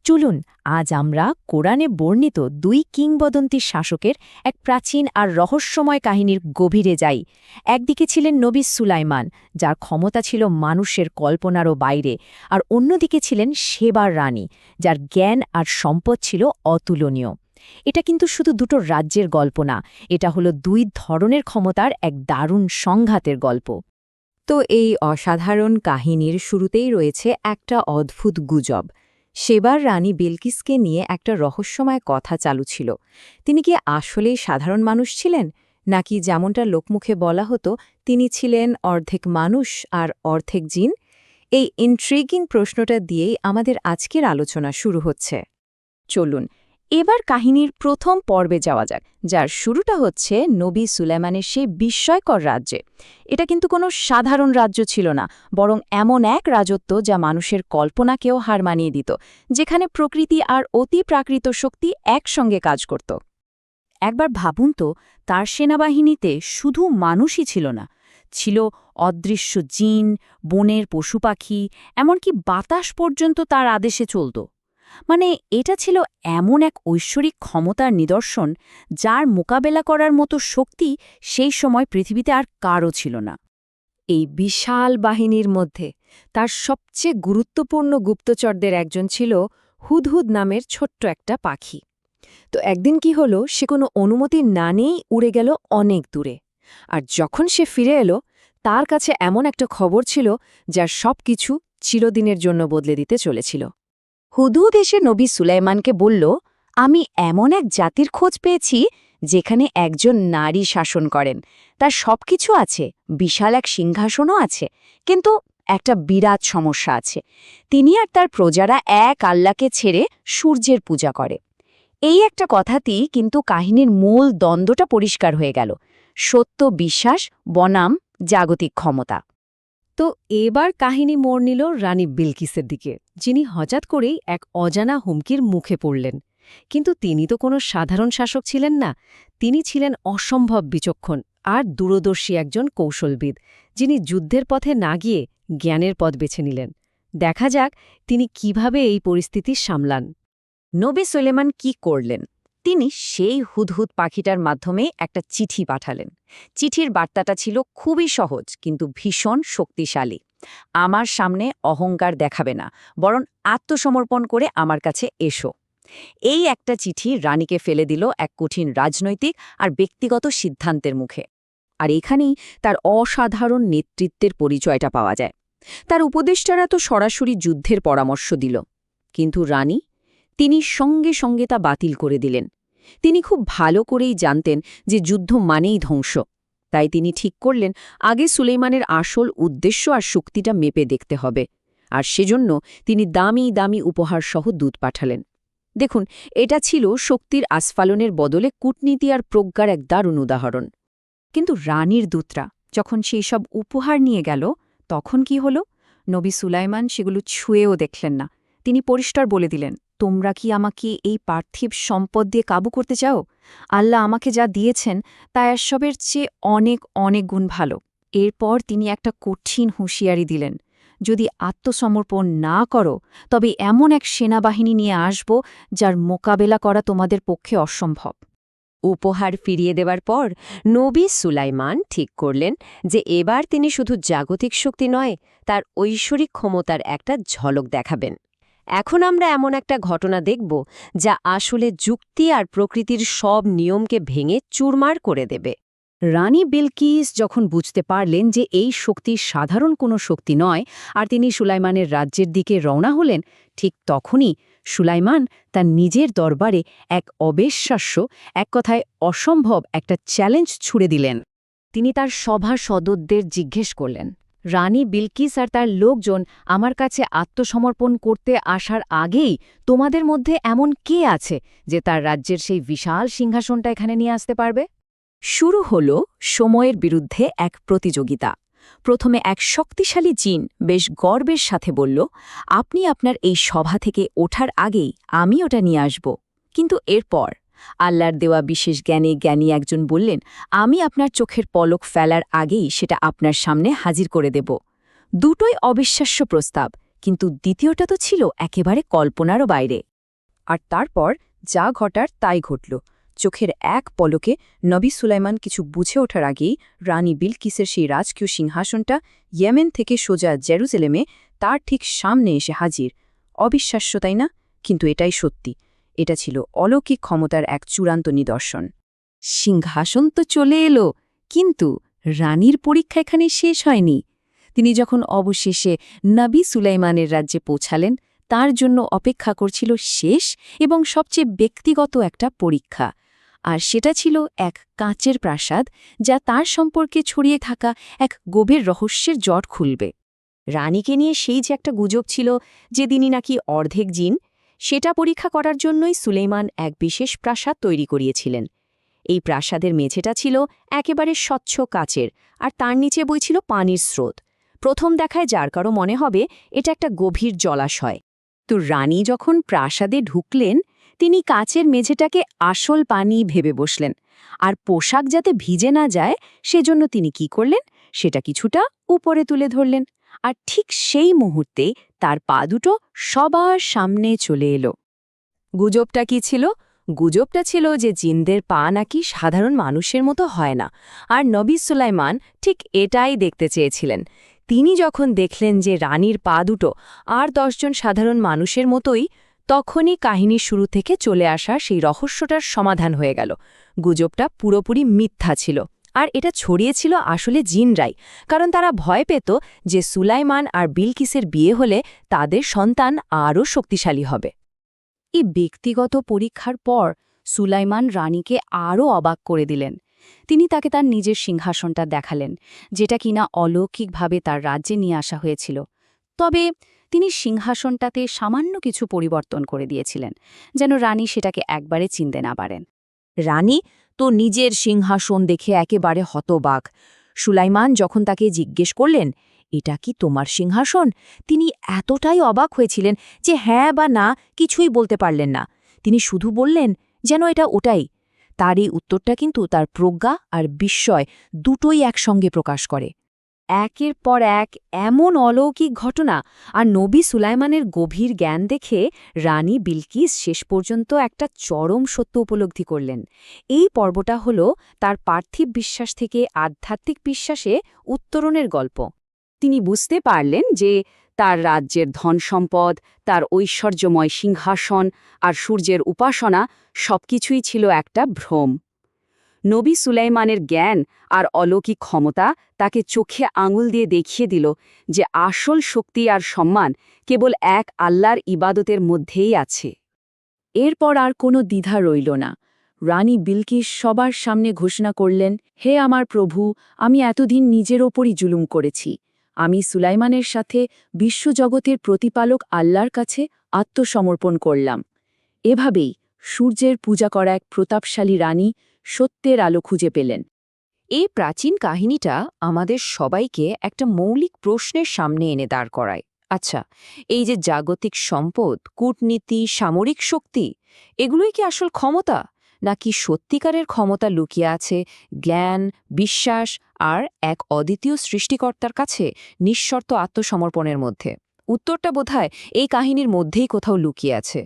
চলুন আজ আমরা কোরআনে বর্ণিত দুই কিংবদন্তির শাসকের এক প্রাচীন আর রহস্যময় কাহিনীর গভীরে যাই। একদিকে ছিলেন নবী সুলাইমান, যার ক্ষমতা ছিল মানুষের কল্পনারও বাইরে, আর অন্যদিকে ছিলেন শেবার রানী, যার জ্ঞান আর সম্পদ ছিল অতুলনীয়। এটা কিন্তু শুধু দুটো রাজ্যের গল্প না, এটা হলো দুই ধরনের ক্ষমতার এক দারুণ সংঘাতের গল্প। তো এই অসাধারণ কাহিনীর শুরুতেই রয়েছে একটা অদ্ভুত গুজব। সেবার রানী বিলকিসকে নিয়ে একটা রহস্যময় কথা চালু ছিল। তিনি কি আসলেই সাধারণ মানুষ ছিলেন, নাকি যেমনটা লোকমুখে বলা হতো তিনি ছিলেন অর্ধেক মানুষ আর অর্ধেক জিন? এই ইন্ট্রিগিং প্রশ্নটা দিয়েই আমাদের আজকের আলোচনা শুরু হচ্ছে। চলুন এবার কাহিনীর প্রথম পর্বে যাওয়া যাক, যার শুরুটা হচ্ছে নবী সুলাইমানের সেই বিস্ময়কর রাজ্যে। এটা কিন্তু কোনো সাধারণ রাজ্য ছিল না, বরং এমন এক রাজত্ব যা মানুষের কল্পনাকেও হার মানিয়ে দিত, যেখানে প্রকৃতি আর অতি প্রাকৃত শক্তি একসঙ্গে কাজ করত। একবার ভাবুন তো, তার সেনাবাহিনীতে শুধু মানুষই ছিল না, ছিল অদৃশ্য জিন, বনের পশু পাখি, এমনকি বাতাস পর্যন্ত তার আদেশে চলত। মানে এটা ছিল এমন এক ঐশ্বরিক ক্ষমতার নিদর্শন, যার মোকাবেলা করার মতো শক্তি সেই সময় পৃথিবীতে আর কারও ছিল না। এই বিশাল বাহিনীর মধ্যে তার সবচেয়ে গুরুত্বপূর্ণ গুপ্তচরদের একজন ছিল হুদহুদ নামের ছোট্ট একটা পাখি। তো একদিন কি হলো, সে কোনো অনুমতি না নিয়েই উড়ে গেল অনেক দূরে। আর যখন সে ফিরে এলো, তার কাছে এমন একটা খবর ছিল যার সবকিছু চিরদিনের জন্য বদলে দিতে চলেছিল। হুদহুদ এসে নবী সুলাইমানকে বলল, আমি এমন এক জাতির খোঁজ পেয়েছি যেখানে একজন নারী শাসন করেন, তার সবকিছু আছে, বিশাল এক সিংহাসনও আছে, কিন্তু একটা বিরাট সমস্যা আছে। তিনি আর তার প্রজারা এক আল্লাহকে ছেড়ে সূর্যের পূজা করে। এই একটা কথাতেই কিন্তু কাহিনীর মূল দ্বন্দ্বটা পরিষ্কার হয়ে গেল। সত্য বিশ্বাস বনাম জাগতিক ক্ষমতা। তো এবার কাহিনী মোড় নিল রানী বিলকিসের দিকে, যিনি হঠাৎ করেই এক অজানা হুমকির মুখে পড়লেন। কিন্তু তিনি তো কোনো সাধারণ শাসক ছিলেন না, তিনি ছিলেন অসম্ভব বিচক্ষণ আর দূরদর্শী একজন কৌশলবিদ, যিনি যুদ্ধের পথে না গিয়ে জ্ঞানের পথ বেছে নিলেন। দেখা যাক তিনি কিভাবে এই পরিস্থিতি সামলান। নবী সুলেমান কি করলেন? তিনি সেই হুদহুদ পাখিটার মাধ্যমে একটা চিঠি পাঠালেন। চিঠির বার্তাটা ছিল খুবই সহজ কিন্তু ভীষণ শক্তিশালী। আমার সামনে অহংকার দেখাবে না, বরং আত্মসমর্পণ করে আমার কাছে এসো। এই একটা চিঠি রানীকে ফেলে দিল এক কঠিন রাজনৈতিক আর ব্যক্তিগত সিদ্ধান্তের মুখে। আর এখানেই তার অসাধারণ নেতৃত্বের পরিচয়টা পাওয়া যায়। তার উপদেষ্টারা তো সরাসরি যুদ্ধের পরামর্শ দিল, কিন্তু রানী, তিনি সঙ্গে সঙ্গে তা বাতিল করে দিলেন। তিনি খুব ভালো করেই জানতেন যে যুদ্ধ মানেই ধ্বংস। তাই তিনি ঠিক করলেন আগে সুলেইমানের আসল উদ্দেশ্য আর শক্তিটা মেপে দেখতে হবে। আর সেজন্য তিনি দামি দামি উপহারসহ দূত পাঠালেন। দেখুন, এটা ছিল শক্তির আস্ফালনের বদলে কূটনীতি আর প্রজ্ঞার এক দারুণ উদাহরণ। কিন্তু রানীর দূতরা যখন সেই সব উপহার নিয়ে গেল, তখন কি হলো? নবী সুলাইমান সেগুলো ছুঁয়েও দেখলেন না। তিনি পরিষ্কার বলে দিলেন, তোমরা কি আমাকে এই পার্থিব সম্পদ দিয়ে কাবু করতে চাও? আল্লাহ আমাকে যা দিয়েছেন তা এসবের চেয়ে অনেক অনেক গুণ ভালো। এরপর তিনি একটা কঠিন হুঁশিয়ারি দিলেন, যদি আত্মসমর্পণ না করো তবে এমন এক সেনাবাহিনী নিয়ে আসব যার মোকাবেলা করা তোমাদের পক্ষে অসম্ভব। উপহার ফিরিয়ে দেওয়ার পর নবী সুলাইমান ঠিক করলেন যে এবার তিনি শুধু জাগতিক শক্তি নয়, তার ঐশ্বরিক ক্ষমতার একটা ঝলক দেখাবেন। এখন আমরা এমন একটা ঘটনা দেখব যা আসলে যুক্তি আর প্রকৃতির সব নিয়মকে ভেঙে চুরমার করে দেবে। রানী বিলকিস যখন বুঝতে পারলেন যে এই শক্তি সাধারণ কোনো শক্তি নয়, আর তিনি সুলাইমানের রাজ্যের দিকে রওনা হলেন, ঠিক তখনই সুলাইমান তার নিজের দরবারে এক অবিশ্বাস্য, এক কথায় অসম্ভব একটা চ্যালেঞ্জ ছুড়ে দিলেন। তিনি তার সভার সদস্যদের জিজ্ঞেস করলেন, রানী বিলকিস আর তার লোকজন আমার কাছে আত্মসমর্পণ করতে আসার আগেই তোমাদের মধ্যে এমন কে আছে যে তার রাজ্যের সেই বিশাল সিংহাসনটা এখানে নিয়ে আসতে পারবে? শুরু হল সময়ের বিরুদ্ধে এক প্রতিযোগিতা। প্রথমে এক শক্তিশালী জিন বেশ গর্বের সাথে বলল, আপনি আপনার এই সভা থেকে ওঠার আগেই আমি ওটা নিয়ে আসব। কিন্তু এরপর আল্লাহর দেওয়া বিশেষ জ্ঞানী একজন বললেন, আমি আপনার চোখের পলক ফেলার আগেই সেটা আপনার সামনে হাজির করে দেব। দুটোই অবিশ্বাস্য প্রস্তাব, কিন্তু দ্বিতীয়টা তো ছিল একেবারে কল্পনারও বাইরে। আর তারপর যা ঘটার তাই ঘটল। চোখের এক পলকে নবী সুলাইমান কিছু বুঝে ওঠার আগেই রানী বিলকিসের সেই রাজকীয় সিংহাসনটা ইয়েমেন থেকে সোজা জেরুজালেমে তার ঠিক সামনে এসে হাজির। অবিশ্বাস্য, তাই না? কিন্তু এটাই সত্যি। এটা ছিল অলৌকিক ক্ষমতার এক চূড়ান্ত নিদর্শন। সিংহাসন তো চলে এলো, কিন্তু রানীর পরীক্ষা এখানে শেষ হয়নি। তিনি যখন অবশেষে নবী সুলাইমানের রাজ্যে পৌঁছালেন, তার জন্য অপেক্ষা করছিল শেষ এবং সবচেয়ে ব্যক্তিগত একটা পরীক্ষা। আর সেটা ছিল এক কাঁচের প্রাসাদ, যা তার সম্পর্কে ছড়িয়ে থাকা এক গভীর রহস্যের জট খুলবে। রানীকে নিয়ে সেই যে একটা গুজব ছিল যে তিনি নাকি অর্ধেক জিন, সেটা পরীক্ষা করার জন্যই সুলেইমান এক বিশেষ প্রাসাদ তৈরি করিয়েছিলেন। এই প্রাসাদের মেঝেটা ছিল একেবারে স্বচ্ছ কাচের, আর তার নিচে বইছিল পানির স্রোত। প্রথম দেখায় যার কারো মনে হবে এটা একটা গভীর জলাশয়। তো রানী যখন প্রাসাদে ঢুকলেন, তিনি কাচের মেঝেটাকে আসল পানি ভেবে বসলেন। আর পোশাক যাতে ভিজে না যায় সেজন্য তিনি কি করলেন, সেটা কিছুটা উপরে তুলে ধরলেন। আর ঠিক সেই মুহূর্তে তার পা দুটো সবার সামনে চলে এলো। গুজবটা কি ছিল? গুজবটা ছিল যে জিনদের পা নাকি সাধারণ মানুষের মতো হয় না, আর নবী সুলাইমান ঠিক এটাই দেখতে চেয়েছিলেন। তিনি যখন দেখলেন যে রানীর পা দুটো আর 10 জন সাধারণ মানুষের মতোই, তখনই কাহিনীর শুরু থেকে চলে আসা সেই রহস্যটার সমাধান হয়ে গেল। গুজবটা পুরোপুরি মিথ্যা ছিল, আর এটা ছড়িয়েছিল আসলে জিনরাই, কারণ তারা ভয় পেত যে সুলাইমান আর বিলকিসের বিয়ে হলে তাদের সন্তান আরও শক্তিশালী হবে। এই ব্যক্তিগত পরীক্ষার পর সুলাইমান রানীকে আরও অবাক করে দিলেন। তিনি তাকে তার নিজের সিংহাসনটা দেখালেন, যেটা কিনা অলৌকিকভাবে তার রাজ্যে নিয়ে আসা হয়েছিল। তবে তিনি সিংহাসনটাতে সামান্য কিছু পরিবর্তন করে দিয়েছিলেন, যেন রানী সেটাকে একবারে চিনতে না পারেন। রানী তো নিজের সিংহাসন দেখে একেবারে হতবাক। সুলাইমান যখন তাকে জিজ্ঞেস করলেন, এটা কি তোমার সিংহাসন, তিনি এতটাই অবাক হয়েছিলেন যে হ্যাঁ বা না কিছুই বলতে পারলেন না। তিনি শুধু বললেন যেন এটা ওটাই। তার এই উত্তরটা কিন্তু তার প্রজ্ঞা আর বিস্ময় দুটোই একসঙ্গে প্রকাশ করে। একের পর এক এমন অলৌকিক ঘটনা আর নবী সুলাইমানের গভীর জ্ঞান দেখে রানী বিলকিস শেষ পর্যন্ত একটা চরম সত্য উপলব্ধি করলেন। এই পর্বটা হল তার পার্থিব বিশ্বাস থেকে আধ্যাত্মিক বিশ্বাসে উত্তরণের গল্প। তিনি বুঝতে পারলেন যে তার রাজ্যের ধনসম্পদ, তার ঐশ্বর্যময় সিংহাসন আর সূর্যের উপাসনা সবকিছুই ছিল একটা ভ্রম। নবী সুলাইমানের জ্ঞান আর অলৌকিক ক্ষমতা তাকে চোখে আঙুল দিয়ে দেখিয়ে দিল যে আসল শক্তি আর সম্মান কেবল এক আল্লাহর ইবাদতের মধ্যেই আছে। এরপর আর কোনো দ্বিধা রইল না। রানী বিলকিস সবার সামনে ঘোষণা করলেন, হে আমার প্রভু, আমি এতদিন নিজের ওপরই জুলুম করেছি। আমি সুলাইমানের সাথে বিশ্বজগতের প্রতিপালক আল্লাহর কাছে আত্মসমর্পণ করলাম। এভাবেই সূর্যের পূজা করা এক প্রতাপশালী রানী সত্যের আলো খুঁজে পেলেন। এই প্রাচীন কাহিনীটা আমাদের সবাইকে একটা মৌলিক প্রশ্নের সামনে এনে দাঁড় করায়। আচ্ছা, এই যে জাগতিক সম্পদ, কূটনীতি, সামরিক শক্তি, এগুলোই কি আসল ক্ষমতা, নাকি সত্যিকারের ক্ষমতা লুকিয়ে আছে জ্ঞান, বিশ্বাস আর এক অদ্বিতীয় সৃষ্টিকর্তার কাছে নিঃশর্ত আত্মসমর্পণের মধ্যে? উত্তরটা বোধহয় এই কাহিনীর মধ্যেই কোথাও লুকিয়ে আছে।